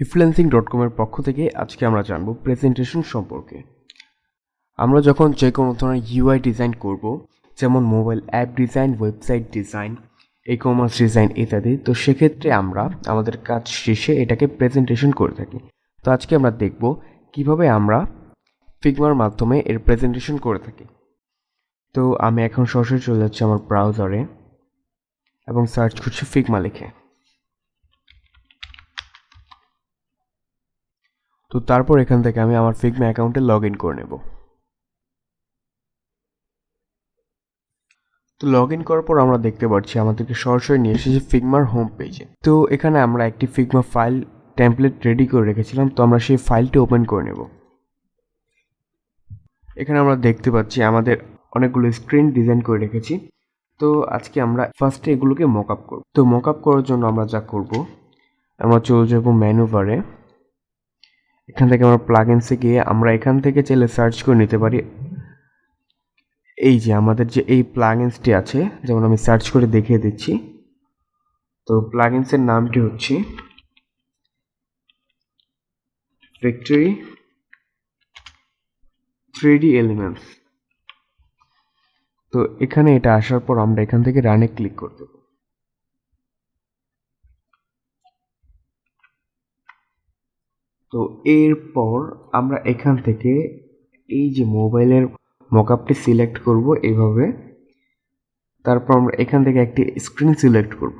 E-Freelancing.com এর পক্ষ থেকে আজকে আমরা জানব প্রেজেন্টেশন সম্পর্কে। আমরা যখন যে কোনো ধরনের ইউআই ডিজাইন করব, যেমন mobile app design, website design, ecommerce design ইত্যাদি, তো সেক্ষেত্রে আমরা আমাদের কাজ শেষে এটাকে প্রেজেন্টেশন করে থাকি। তো আজকে আমরা দেখব কিভাবে আমরা ফিগমার মাধ্যমে এর প্রেজেন্টেশন করে থাকি। তো আমি এখন সরাসরি চলে যাচ্ছি আমার ব্রাউজারে এবং সার্চ করছি ফিগমা লিখে। তো তারপর এখান থেকে আমি আমার ফিগমা অ্যাকাউন্টে লগ ইন করে নেব। তো লগ ইন করার পর আমরা দেখতে পাচ্ছি আমাদেরকে সরাসরি নিয়ে এসেছে ফিগমার হোম পেজে। তো এখানে আমরা একটি ফিগমা ফাইল টেমপ্লেট রেডি করে রেখেছিলাম, তো আমরা সেই ফাইলটি ওপেন করে নেব। এখানে আমরা দেখতে পাচ্ছি আমাদের অনেকগুলো স্ক্রিন ডিজাইন করে রেখেছি। তো আজকে আমরা ফার্স্টে এগুলোকে মক আপ করব। তো মক আপ করার জন্য আমরা যা করব, আমরা চলে যাব মেনু বারে। এখান থেকে আমরা প্লাগইনসে গিয়ে আমরা এখান থেকে চাইলে সার্চ করে নিতে পারি। এই যে আমাদের যে এই প্লাগইনসটি আছে, যেমন আমি সার্চ করে দেখিয়ে দিচ্ছি। তো প্লাগইনসের নামটি হচ্ছে ফ্যাক্টরি 3D এলিমেন্টস। তো এখানে এটা আসার পর আমরা এখান থেকে রানে ক্লিক করে দেব। তো এরপর আমরা এখান থেকে এই যে মোবাইলের মকআপটি সিলেক্ট করব এইভাবে। তারপর আমরা এখান থেকে একটি স্ক্রিন সিলেক্ট করব।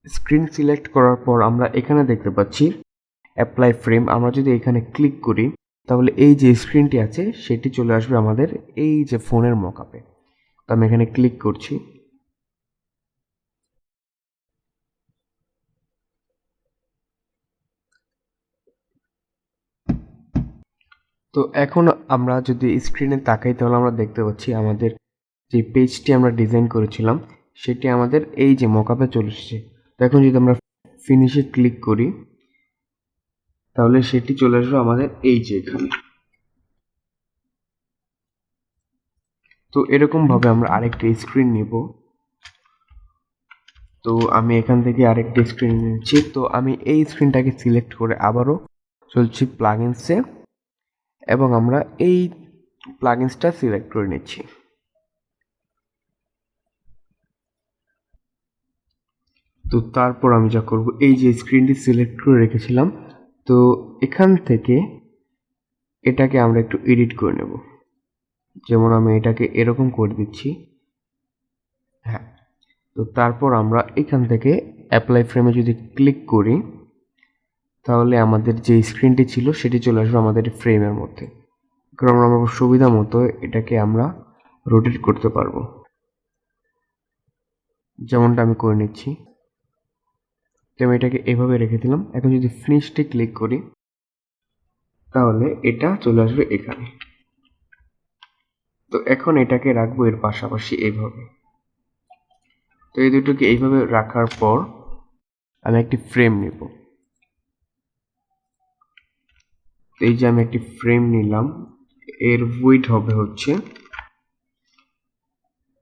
স্ক্রিন সিলেক্ট করার পর আমরা এখানে দেখতে পাচ্ছি অ্যাপ্লাই ফ্রেম। আমরা যদি এখানে ক্লিক করি তাহলে এই যে স্ক্রিনটি আছে সেটি চলে আসবে আমাদের এই যে ফোনের মকআপে। তো আমি এখানে ক্লিক করছি। তো এখন আমরা যদি স্ক্রিনে তাকাই তাহলে আমরা দেখতে পাচ্ছি আমাদের যে পেজটি আমরা ডিজাইন করেছিলাম সেটি আমাদের এই যে মকআপে চলে এসেছে। তো এখন যদি আমরা ফিনিশে ক্লিক করি তাহলে সেটি চলে আসবে আমাদের এই যে এখানে। তো এরকম ভাবে আমরা আরেকটি স্ক্রিন নিব। তো আমি এখান থেকে আরেকটি স্ক্রিন নিচ্ছি। তো আমি এই স্ক্রিনটাকে সিলেক্ট করে আবারও চলছি প্লাগইনসে এবং আমরা এই প্লাগইনসটা সিলেক্ট করে নিচ্ছি। তো তারপর আমি যা করব, এই যে স্ক্রিনটি সিলেক্ট করে রেখেছিলাম, তো এখান থেকে এটাকে আমরা একটু এডিট করে নেব। যেমন আমি এটাকে এরকম করে দিচ্ছি। হ্যাঁ, তো তারপর আমরা এখান থেকে অ্যাপ্লাই ফ্রেমে যদি ক্লিক করি তাহলে আমাদের যে স্ক্রিনটি ছিল সেটি চলে আসবে আমাদের ফ্রেমের মধ্যে। কারণ আমরা সুবিধা মতো এটাকে আমরা রোটেট করতে পারবো, যেমনটা আমি করে নিচ্ছি। তো আমি এটাকে এভাবে রেখে দিলাম। এখন যদি ফিনিশটে ক্লিক করি তাহলে এটা চলে আসবে এখানে। তো এখন এটাকে রাখবো এর পাশাপাশি এইভাবে। তো এই দুটোকে এইভাবে রাখার পর আমি একটি ফ্রেম নেব। এই যে আমি একটি ফ্রেম নিলাম, এর উইডথ হবে হচ্ছে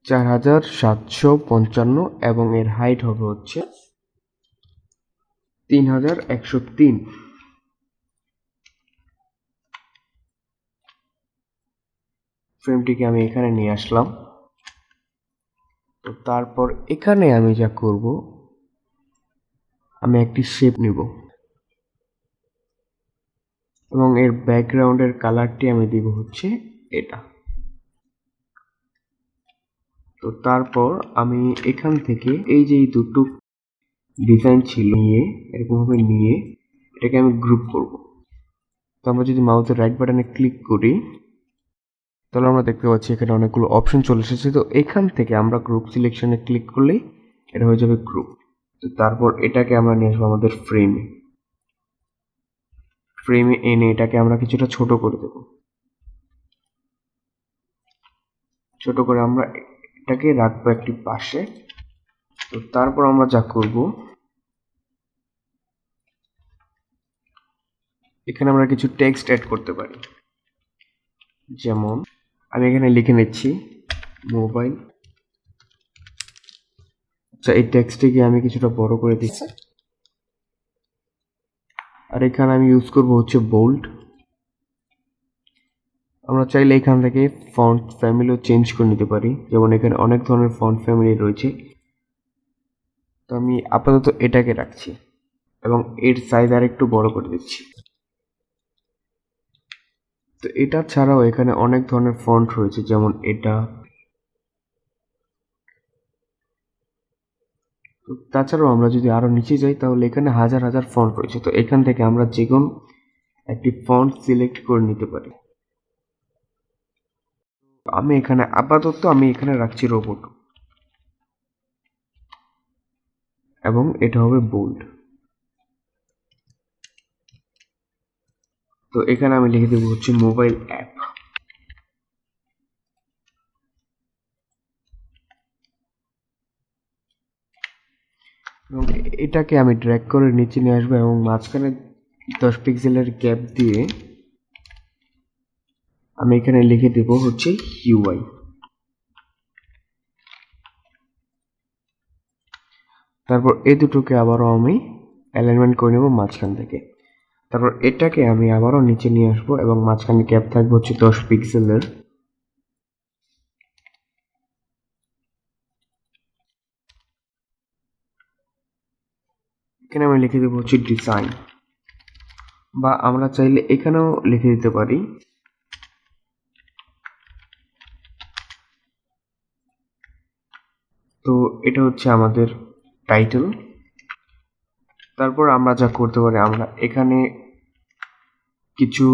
4755 এবং এর হাইট হবে হচ্ছে 3103। ফ্রেমটিকে আমি এখানে নিয়ে আসলাম। তো তারপর এখানে আমি যা করব, আমি একটি শেপ নিব এবং এর ব্যাকগ্রাউন্ডের কালারটি আমি দিব হচ্ছে এটা। তো তারপর আমি এখান থেকে এই যে দুটো ডিজাইন ছিল এরকমভাবে নিয়ে এটাকে আমি গ্রুপ করব। তো আমরা যদি মাউসের রাইট বাটনে ক্লিক করি তাহলে আমরা দেখতে পাচ্ছি এখানে অনেকগুলো অপশন চলে এসেছে। তো এখান থেকে আমরা গ্রুপ সিলেকশনে ক্লিক করলেই এটা হয়ে যাবে গ্রুপ। তো তারপর এটাকে আমরা নিয়ে আসবো আমাদের ফ্রেমে এনে এটাকে আমরা কিছুটা ছোট করে দেব। ছোট করে আমরা এটাকে রাখবো একটি পাশে। তো তারপর আমরা যা করব, এখানে আমরা কিছু টেক্সট অ্যাড করতে পারি। যেমন আমি এখানে লিখে নিচ্ছি মোবাইল। আচ্ছা, এই টেক্সটটিকে আমি কিছুটা বড় করে দিচ্ছি। আর এখানে আমি ইউজ করব হচ্ছে বোল্ড। আমরা চাইলে এখান থেকে ফন্ট ফ্যামিলিও চেঞ্জ করে নিতে পারি, যেমন এখানে অনেক ধরনের ফন্ট ফ্যামিলি রয়েছে। তো আমি আপাতত এটাকে রাখছি এবং এর সাইজ আর একটু বড় করে দিচ্ছি। তো এটা ছাড়াও এখানে অনেক ধরনের ফন্ট রয়েছে, যেমন এটা। তো তাছাড়াও আমরা যদি আরো নিচে যাই তাহলে এখানে হাজার হাজার ফন্ট রয়েছে। তো এখান থেকে আমরা যে কোনো একটি ফন্ট সিলেক্ট করে নিতে পারি। আমি এখানে রাখছি রোবট এবং এটা হবে বোল্ড। তো এখানে আমি লিখে দেবো হচ্ছে মোবাইল অ্যাপ। এবং এটাকে আমি ড্র্যাগ করে নিচে নিয়ে আসবো এবং মাঝখানে 10 পিক্সেলের গ্যাপ দিয়ে আমি এখানে লিখে দেব হচ্ছে ইউআই। তারপর এই দুটোকে আবারও আমি অ্যালাইনমেন্ট করে নেব মাঝখান থেকে। তারপর এটাকে আমি আবারও নিচে নিয়ে আসবো এবং মাঝখানে গ্যাপ থাকবে হচ্ছে 10 পিক্সেলের। এখানে আমি লিখে দেবো হচ্ছে ডিজাইন, বা আমরা চাইলে এখানেও লিখে দিতে পারি তো এটা হচ্ছে আমাদের টাইটেল। তারপর আমরা যা করতে পারি, আমরা এখানে কিছু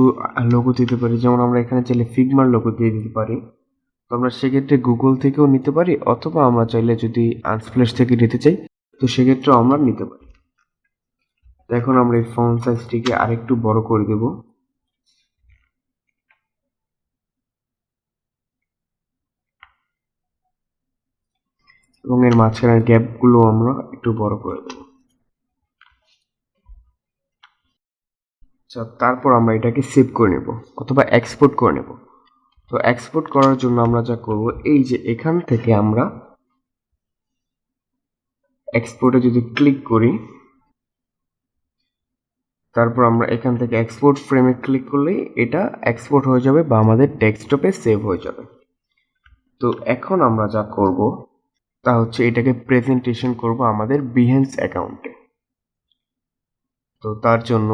লোগো দিতে পারি, যেমন আমরা এখানে চাইলে ফিগমার লোগো দিয়ে দিতে পারি। তো আমরা সেক্ষেত্রে গুগল থেকেও নিতে পারি, অথবা আমরা চাইলে যদি আনস্প্লেশ থেকে নিতে চাই তো সেক্ষেত্রেও আমরা নিতে পারি। এখন আমরা এই ফন্ট সাইজটিকে আরেকটু বড় করে দেব এবং এর মাঝখানের গ্যাপগুলো আমরা একটু বড় করে দেব। আচ্ছা, তারপর আমরা এটাকে সেভ করে নেব অথবা এক্সপোর্ট করে নেব। তো এক্সপোর্ট করার জন্য আমরা যা করব, এই যে এখান থেকে আমরা এক্সপোর্টে যদি ক্লিক করি, তারপর আমরা এখান থেকে এক্সপোর্ট ফ্রেমে ক্লিক করলেই এটা এক্সপোর্ট হয়ে যাবে বা আমাদের ডেস্কটপে সেভ হয়ে যাবে। তো এখন আমরা যা করব তা হচ্ছে এটাকে প্রেজেন্টেশন করব আমাদের বিহেন্স অ্যাকাউন্টে। তো তার জন্য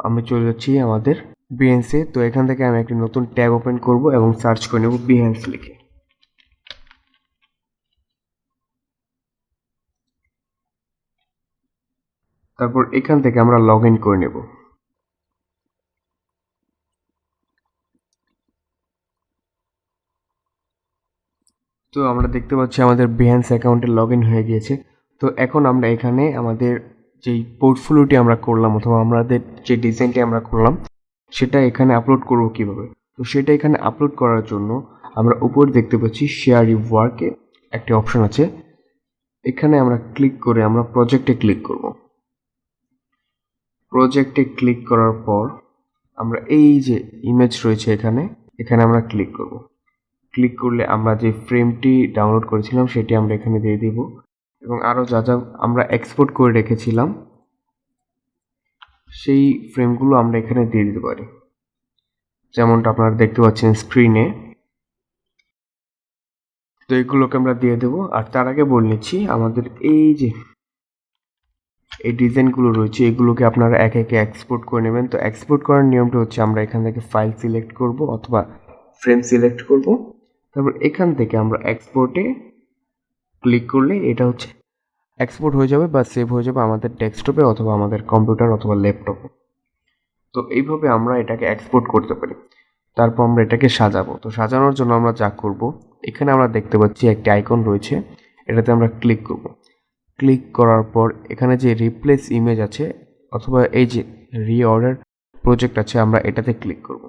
আমি চলে যাচ্ছি আমাদের বিহেন্সে। তো এখান থেকে আমি একটি নতুন ট্যাব ওপেন করব এবং সার্চ করে নেব বিহেন্স লিখে। তারপর এখান থেকে আমরা লগ ইন করে নেব। তো আমরা দেখতে পাচ্ছি আমাদের বিহেন্স অ্যাকাউন্টে লগ ইন হয়ে গিয়েছে। তো এখন আমরা এখানে আমাদের যেই পোর্টফোলিওটি আমরা করলাম অথবা আমাদের যে ডিজাইনটি আমরা করলাম সেটা এখানে আপলোড করব কিভাবে। তো সেটা এখানে আপলোড করার জন্য আমরা উপর দেখতে পাচ্ছি শেয়ার ইউ ওয়ার্কে একটি অপশন আছে। এখানে আমরা ক্লিক করে আমরা প্রজেক্টে ক্লিক করব। প্রজেক্টে ক্লিক করার পর আমরা এই যে ইমেজ রয়েছে এখানে আমরা ক্লিক করব। ক্লিক করলে আমরা যে ফ্রেমটি ডাউনলোড করেছিলাম সেটি আমরা এখানে দিয়ে দিব এবং আরও যা যা আমরা এক্সপোর্ট করে রেখেছিলাম সেই ফ্রেমগুলো আমরা এখানে দিয়ে দিতে পারি, যেমনটা আপনারা দেখতে পাচ্ছেন স্ক্রিনে। তো এগুলোকে আমরা দিয়ে দেবো। আর তার আগে বলে নিচ্ছি, আমাদের এই যে এই ডিজাইনগুলো রয়েছে এগুলোকে আপনারা একে একে এক্সপোর্ট করে নেবেন। তো এক্সপোর্ট করার নিয়মটা হচ্ছে আমরা এখান থেকে ফাইল সিলেক্ট করব অথবা ফ্রেম সিলেক্ট করব। তারপর এখান থেকে আমরা এক্সপোর্টে ক্লিক করলে এটা হচ্ছে এক্সপোর্ট হয়ে যাবে বা সেভ হয়ে যাবে আমাদের ডেস্কটপে অথবা আমাদের কম্পিউটার অথবা ল্যাপটপে। তো এইভাবে আমরা এটাকে এক্সপোর্ট করতে পারি। তারপর আমরা এটাকে সাজাবো। তো সাজানোর জন্য আমরা যা করব, এখানে আমরা দেখতে পাচ্ছি একটি আইকন রয়েছে, এটাতে আমরা ক্লিক করব। ক্লিক করার পর এখানে যে রিপ্লেস ইমেজ আছে অথবা এই যে রিঅর্ডার প্রজেক্ট আছে আমরা এটাতে ক্লিক করব।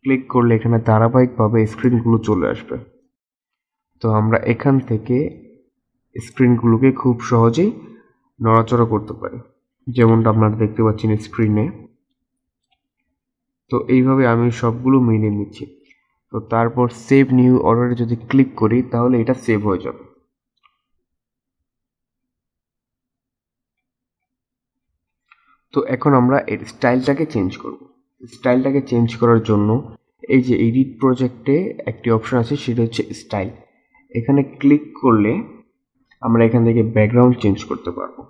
ক্লিক করলে এখানে ধারাবাহিকভাবে স্ক্রিনগুলো চলে আসবে। তো আমরা এখান থেকে স্ক্রিনগুলোকে খুব সহজেই নড়াচড়া করতে পারি, যেমনটা আপনারা দেখতে পাচ্ছেন স্ক্রিনে। তো এইভাবে আমি সবগুলো মিলিয়ে নিচ্ছি। তো তারপর সেভ নিউ অর্ডারে যদি ক্লিক করি তাহলে এটা সেভ হয়ে যাবে। তো এখন আমরা এর স্টাইলটাকে চেঞ্জ করব। স্টাইলটাকে চেঞ্জ করার জন্য এই যে এডিট প্রজেক্টে একটি অপশন আছে, সেটা হচ্ছে স্টাইল। এখানে ক্লিক করলে আমরা এখান থেকে ব্যাকগ্রাউন্ড চেঞ্জ করতে পারবো।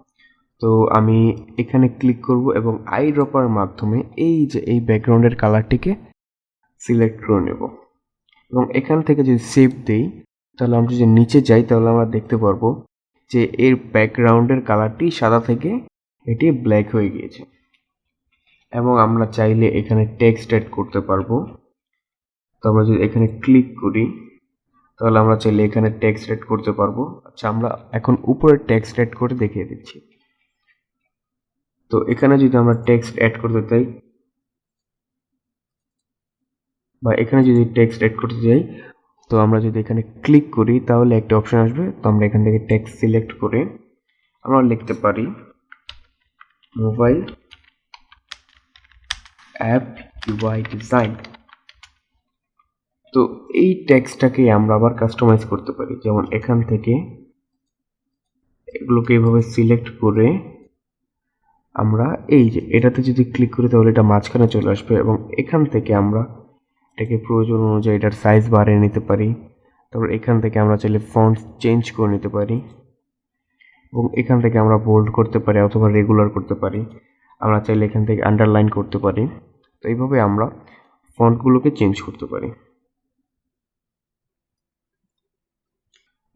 তো আমি এখানে ক্লিক করব এবং আই ড্রপার মাধ্যমে এই যে এই ব্যাকগ্রাউন্ডের কালারটিকে সিলেক্ট করে নেব এবং এখান থেকে যদি সেভ দেই, তাহলে আমরা যদি নিচে যাই তাহলে আমরা দেখতে পারবো যে এর ব্যাকগ্রাউন্ডের কালারটি সাদা থেকে এটি ব্ল্যাক হয়ে গিয়েছে। এবং আমরা চাইলে এখানে টেক্সট অ্যাড করতে পারবো। তো আমরা যদি এখানে ক্লিক করি তাহলে আমরা চাইলে এখানে টেক্সট অ্যাড করতে পারবো। আচ্ছা, আমরা এখন উপরে টেক্সট অ্যাড করে দেখিয়ে দিচ্ছি। তো এখানে যদি আমরা টেক্সট অ্যাড করতে চাই বা এখানে যদি টেক্সট অ্যাড করতে চাই, তো আমরা যদি এখানে ক্লিক করি তাহলে একটা অপশন আসবে। তো আমরা এখান থেকে টেক্সট সিলেক্ট করে আমরা লিখতে পারি মোবাইল অ্যাপ ইউআই ডিজাইন। তো এই টেক্সটটাকে আমরা আবার কাস্টমাইজ করতে পারি, যেমন এখান থেকে এগুলোকে এইভাবে সিলেক্ট করে আমরা এই যে এটাতে যদি ক্লিক করি তাহলে এটা মাঝখানে চলে আসবে এবং এখান থেকে আমরা এটাকে প্রয়োজন অনুযায়ী এটার সাইজ বাড়িয়ে নিতে পারি। তারপর এখান থেকে আমরা চাইলে ফন্ট চেঞ্জ করে নিতে পারি এবং এখান থেকে আমরা বোল্ড করতে পারি অথবা রেগুলার করতে পারি। আমরা চাইলে এখান থেকে আন্ডারলাইন করতে পারি। তো এইভাবে আমরা ফন্টগুলোকে চেঞ্জ করতে পারি।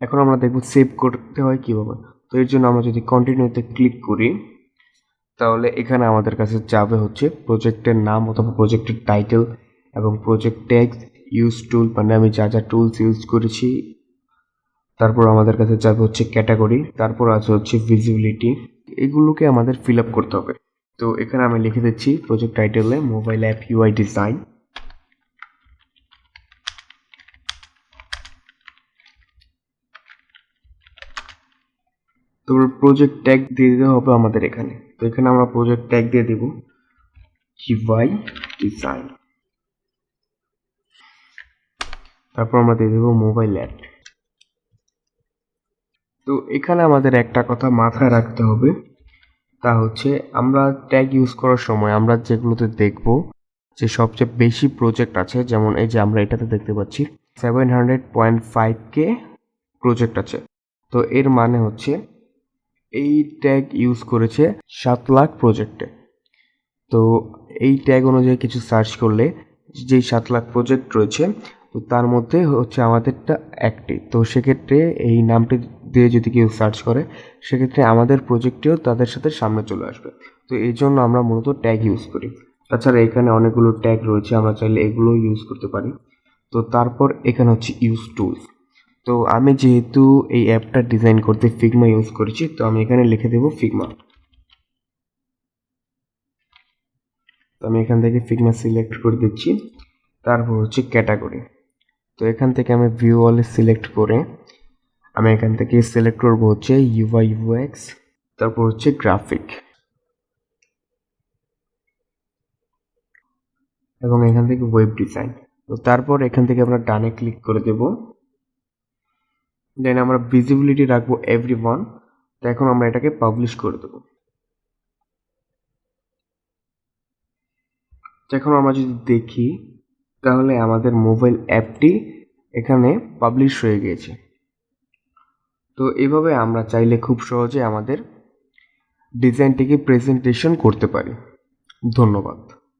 এখন আমরা দেখব সেভ করতে হয় কিভাবে। তো এর জন্য আমরা যদি কন্টিনিউতে ক্লিক করি তাহলে এখানে আমাদের কাছে যাবে হচ্ছে প্রজেক্টের নাম অথবা প্রজেক্টের টাইটেল এবং প্রজেক্ট ট্যাগস, ইউজ টুল, মানে আমি যা যা টুলস ইউজ করেছি। তারপর আমাদের কাছে যাবে হচ্ছে ক্যাটাগরি, তারপর আছে হচ্ছে ভিজিবিলিটি। এগুলোকে আমাদের ফিল আপ করতে হবে। তো এখানে আমি লিখে দিচ্ছি প্রজেক্ট টাইটেলে মোবাইল অ্যাপ ইউআই ডিজাইন। তো প্রজেক্ট ট্যাগ দিয়ে দিতে হবে আমাদের এখানে। তো এখানে আমরা প্রজেক্ট ট্যাগ দিয়ে দেব ইউআই ডিজাইন। তারপর আমরা দিয়ে দেবো মোবাইল অ্যাপ। তো এখানে আমাদের একটা কথা মাথায় রাখতে হবে, তা হচ্ছে আমরা ট্যাগ ইউজ করার সময় আমরা যেগুলোতে দেখব যে সবচেয়ে বেশি প্রজেক্ট আছে, যেমন এই যে আমরা এটাতে দেখতে পাচ্ছি 700.5K প্রজেক্ট আছে। তো এর মানে হচ্ছে এই ট্যাগ ইউজ করেছে 7 লাখ প্রজেক্টে। তো এই ট্যাগ অনুযায়ী কিছু সার্চ করলে যেই 7 লাখ প্রজেক্ট রয়েছে, তো তার মধ্যে হচ্ছে আমাদেরটা একটি। তো সেক্ষেত্রে এই নামটি দিয়ে যদি কেউ সার্চ করে, সেক্ষেত্রে আমাদের প্রজেক্টটিও তাদের সাথে সামনে চলে আসবে। তো এই জন্য আমরা মূলত ট্যাগ ইউজ করি। তাছাড়া এখানে অনেকগুলো ট্যাগ রয়েছে, আমরা চাইলে এগুলো ইউজ করতে পারি। তো তারপর এখানে হচ্ছে ইউজ টুলস। তো আমি যেহেতু এই অ্যাপটা ডিজাইন করতে ফিগমা ইউজ করেছি, তো আমি এখানে লিখে দেবো ফিগমা। তো আমি এখান থেকে ফিগমা সিলেক্ট করে দিচ্ছি। তারপর হচ্ছে ক্যাটাগরি। তো এখান থেকে আমি ভিউ অলে সিলেক্ট করে আমি এখান থেকে সিলেক্ট করব হচ্ছে ইউআই ইউএক্স, তারপর হচ্ছে গ্রাফিক এবং এখান থেকে ওয়েব ডিজাইন। তো তারপর এখান থেকে আমরা ডানে ক্লিক করে দেব। দেন আমরা ভিজিবিলিটি রাখবো এভরিওয়ান। তো এখন আমরা এটাকে পাবলিশ করে দেব। এখন আমরা যদি দেখি তাহলে আমাদের মোবাইল অ্যাপটি এখানে পাবলিশ হয়ে গিয়েছে। তো এইভাবে আমরা চাইলে খুব সহজে আমাদের ডিজাইনটিকে প্রেজেন্টেশন করতে পারি। ধন্যবাদ।